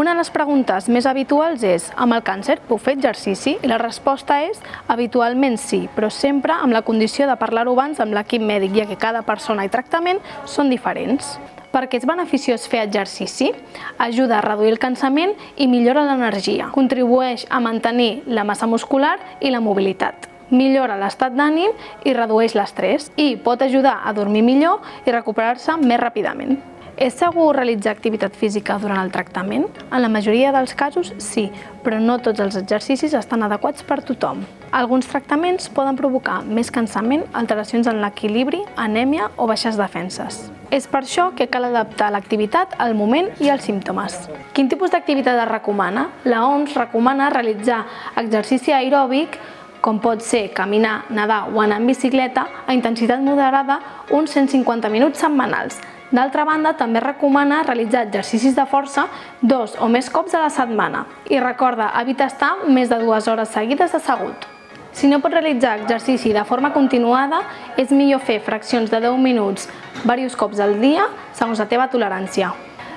Una de les preguntes més habituals és: amb el càncer puc fer exercici? I la resposta és: habitualment sí, però sempre amb la condició de parlar-ho abans amb l'equip mèdic, ja que cada persona i tractament són diferents. Per què és beneficiós fer exercici? Ajuda a reduir el cansament i millora l'energia. Contribueix a mantenir la massa muscular i la mobilitat. Millora l'estat d'ànim i redueix l'estrès. I pot ajudar a dormir millor i recuperar-se més ràpidament. És segur realitzar activitat física durant el tractament? En la majoria dels casos sí, però no tots els exercicis estan adequats per tothom. Alguns tractaments poden provocar més cansament, alteracions en l'equilibri, anèmia o baixes defenses. És per això que cal adaptar l'activitat al moment i als símptomes. Quin tipus d'activitat es recomana? La OMS recomana realitzar exercici aeròbic, com pot ser caminar, nedar o anar en bicicleta, a intensitat moderada uns 150 minuts setmanals. D'altra banda, també recomana realitzar exercicis de força 2 o més cops a la setmana. I recorda, evita estar més de 2 hores seguides assegut. Si no pots realitzar exercici de forma continuada, és millor fer fraccions de 10 minuts diversos cops al dia, segons la teva tolerància.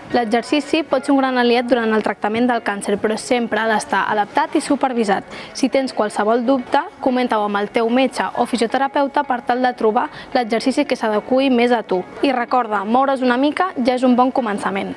L'exercici pot ser un gran aliat durant el tractament del càncer, però sempre ha d'estar adaptat i supervisat. Si tens qualsevol dubte, comenta-ho amb el teu metge o fisioterapeuta per tal de trobar l'exercici que s'adeqüi més a tu. I recorda, moure's una mica ja és un bon començament.